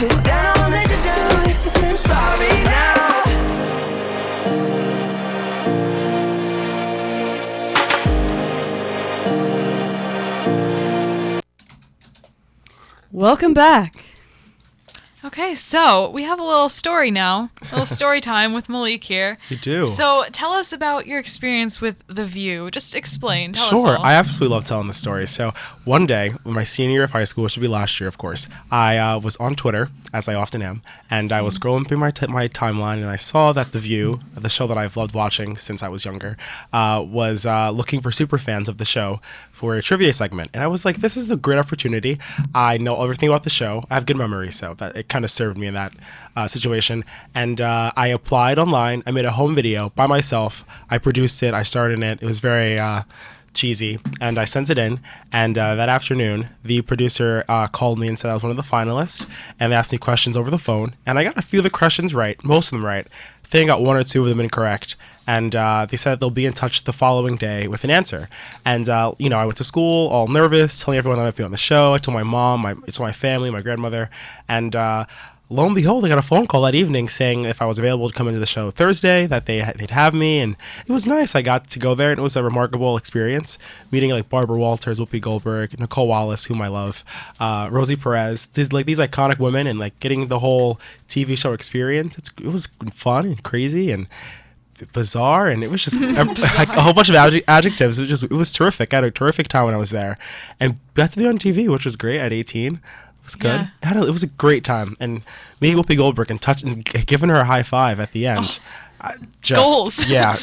sit down, I'll make it down. It's the same sorry now. Welcome back. Okay, so we have a little story now, a little story time with Malik here. You do. So tell us about your experience with The View. Just explain. Tell us Sure, all. I absolutely love telling the story. So one day, in my senior year of high school, which would be last year, of course, I was on Twitter, as I often am, and I was scrolling through my timeline, and I saw that The View, the show that I've loved watching since I was younger, was looking for super fans of the show for a trivia segment. And I was like, this is the great opportunity. I know everything about the show. I have good memory, so that it kind of served me in that situation. And I applied online. I made a home video by myself. I produced it. I starred in it. It was very cheesy, and I sent it in. And that afternoon, the producer called me and said I was one of the finalists, and they asked me questions over the phone. And I got a few of the questions right, most of them right. I think I got one or two of them incorrect. And they said they'll be in touch the following day with an answer. And, I went to school all nervous, telling everyone I might be on the show. I told my mom, I told my family, my grandmother. And lo and behold, I got a phone call that evening saying if I was available to come into the show Thursday, that they'd have me. And it was nice. I got to go there, and it was a remarkable experience. Meeting like Barbara Walters, Whoopi Goldberg, Nicole Wallace, whom I love, Rosie Perez, these iconic women, and like getting the whole TV show experience. It was fun and crazy and bizarre, and it was just like a whole bunch of adjectives. It was terrific. I had a terrific time when I was there, and got to be on TV, which was great at 18. It was good. Yeah. It was a great time, and meeting Whoopi Goldberg and giving her a high five at the end. Goals. Yeah,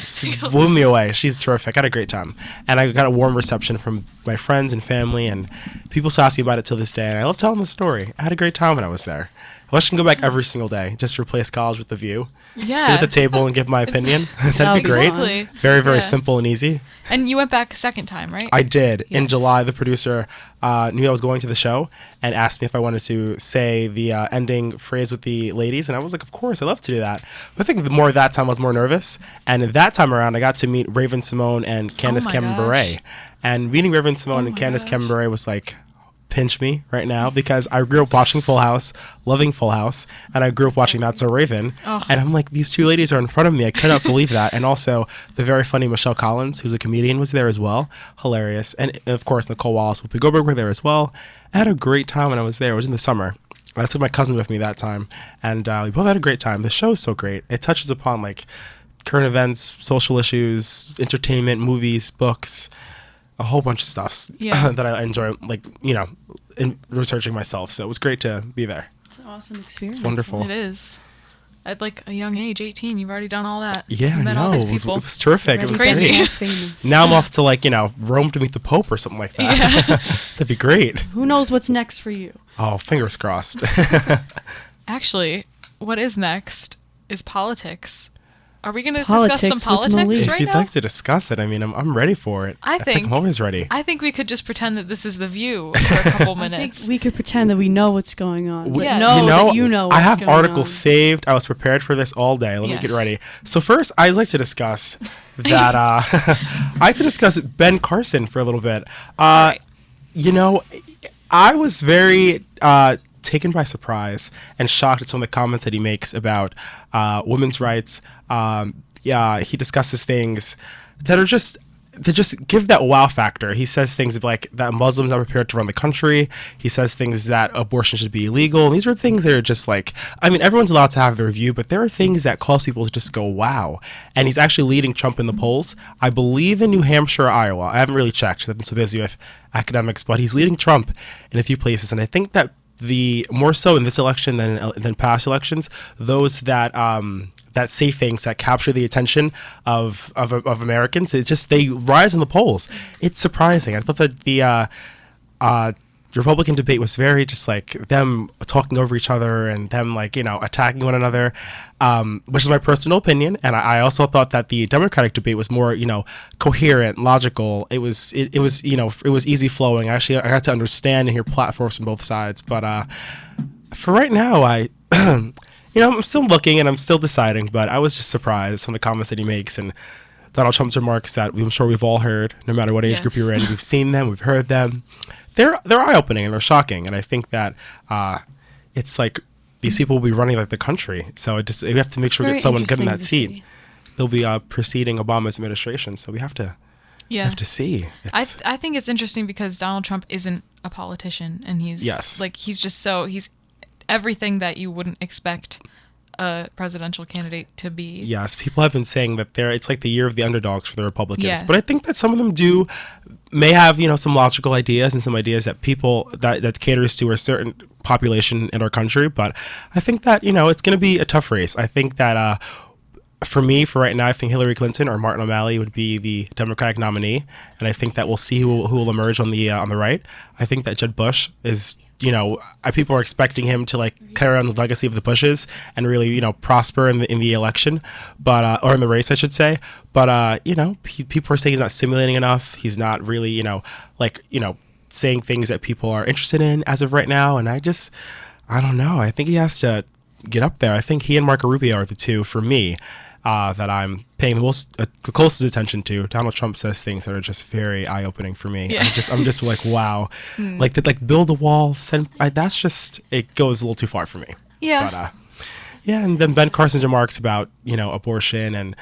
blew me away. She's terrific. I had a great time, and I got a warm reception from my friends and family, and people still ask me about it till this day. And I love telling the story. I had a great time when I was there. I wish I can go back every single day, just to replace college with The View. Yeah. Sit at the table and give my opinion. That'd be great. Exactly. Very, very Yeah. simple and easy. And you went back a second time, right? I did. In Yes. July, the producer knew I was going to the show and asked me if I wanted to say the ending phrase with the ladies. And I was like, of course, I'd love to do that. But I think the more that time, I was more nervous. And that time around, I got to meet Raven Simone and Candace my Cameron gosh. Bure. And meeting Raven Simone and my Candace gosh. Cameron Bure was like, pinch me right now, because I grew up watching Full House, loving Full House, and I grew up watching That's So Raven. Oh. And I'm like, these two ladies are in front of me. I could not believe that. And also, the very funny Michelle Collins, who's a comedian, was there as well. Hilarious. And of course, Nicole Wallace, Whoopi Goldberg were there as well. I had a great time when I was there. It was in the summer. I took my cousin with me that time, and we both had a great time. The show is so great. It touches upon like current events, social issues, entertainment, movies, books, a whole bunch of stuff Yeah. that I enjoy, like, in researching myself. So it was great to be there. It's an awesome experience. It's wonderful. It is. At like a young age, 18, you've already done all that. Yeah, You met all no, these it was, people. it was terrific. It was crazy. great. Famous. Now I'm off to Rome to meet the Pope or something like that. That'd be great. Who knows what's next for you? Oh, fingers crossed. Actually, what is next is politics. Are we going to Politics discuss with some politics Malik. If right you'd now? like to discuss it, I mean, I'm ready for it. I think I'm always ready. I think we could just pretend that this is The View for a couple I think minutes. we could pretend that we know what's going on. But Yeah. know that you know what's I have going articles on. saved. I was prepared for this all day. Let me get Yes. ready. So first, I'd like to discuss that. I like to discuss Ben Carson for a little bit. Right. I was very taken by surprise and shocked at some of the comments that he makes about women's rights. He discusses things that are just give that wow factor. He says things like that Muslims are prepared to run the country. He says things that abortion should be illegal. And these are things that are just like, I mean, everyone's allowed to have their view, but there are things that cause people to just go, wow. And he's actually leading Trump in the polls. I believe in New Hampshire or Iowa. I haven't really checked. I've been so busy with academics, but he's leading Trump in a few places. And I think that the more so in this election than past elections, those that that say things that capture the attention of Americans, they rise in the polls. It's surprising. I thought that the Republican debate was very just like them talking over each other and them attacking one another, which is my personal opinion. And I also thought that the Democratic debate was more coherent, logical. It was easy flowing. Actually, I got to understand and hear platforms from both sides. But for right now, I'm still looking and I'm still deciding. But I was just surprised on the comments that he makes and Donald Trump's remarks that I'm sure we've all heard, no matter what age group you're in. We've seen them, we've heard them. They're eye-opening and they're shocking, and I think that it's like these people will be running like the country. So we have to make sure we Very get someone good in that interesting seat. to see. They'll be preceding Obama's administration. So we have to see. I think it's interesting because Donald Trump isn't a politician, and he's Yes. like he's everything that you wouldn't expect a presidential candidate to be. Yes, people have been saying that it's like the year of the underdogs for the Republicans. Yeah. But I think that some of them may have, some logical ideas and some ideas that people that caters to a certain population in our country. But I think that, it's going to be a tough race. I think that for right now, I think Hillary Clinton or Martin O'Malley would be the Democratic nominee. And I think that we'll see who will emerge on the right. I think that Jeb Bush is, people are expecting him to like carry on the legacy of the Bushes and really, prosper in the election, but or in the race, I should say. But people are saying he's not simulating enough. He's not really, saying things that people are interested in as of right now. And I don't know. I think he has to get up there. I think he and Marco Rubio are the two for me that I'm paying the closest attention to. Donald Trump says things that are just very eye-opening for me. Yeah. I'm just like, wow, like build a wall. That's just, it goes a little too far for me. Yeah. But and then Ben Carson's remarks about abortion and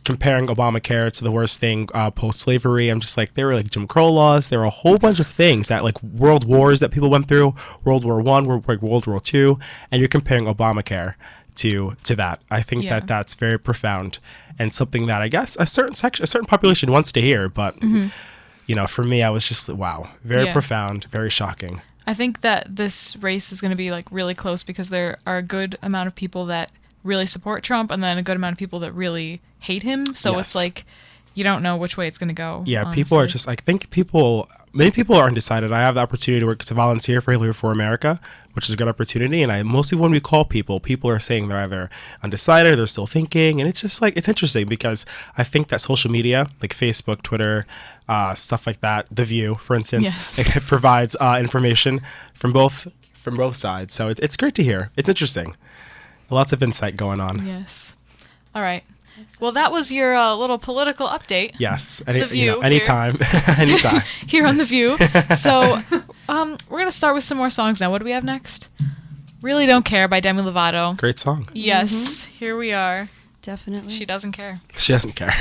comparing Obamacare to the worst thing post-slavery. I'm just like, there were like Jim Crow laws. There were a whole bunch of things that like world wars that people went through, World War I, World War II, and you're comparing Obamacare to that. I think that's very profound and something that I guess a certain population wants to hear. But for me, I was just wow, very profound, very shocking. I think that this race is going to be like really close because there are a good amount of people that really support Trump and then a good amount of people that really hate him. So Yes. it's like you don't know which way it's going to go. Yeah, honestly. people are just, I think many people are undecided. I have the opportunity to volunteer for Hillary for America, which is a good opportunity. And mostly when we call people are saying they're either undecided, they're still thinking. And it's just like, it's interesting because I think that social media, like Facebook, Twitter, stuff like that, The View, for instance, Yes. it provides information from both sides. So it's great to hear. It's interesting. Lots of insight going on. Yes. All right. Well, that was your little political update. Yes. The View Anytime. Anytime. Here on The View. So we're going to start with some more songs now. What do we have next? Really Don't Care by Demi Lovato. Great song. Yes. Here we are. Definitely. She doesn't care. She doesn't care.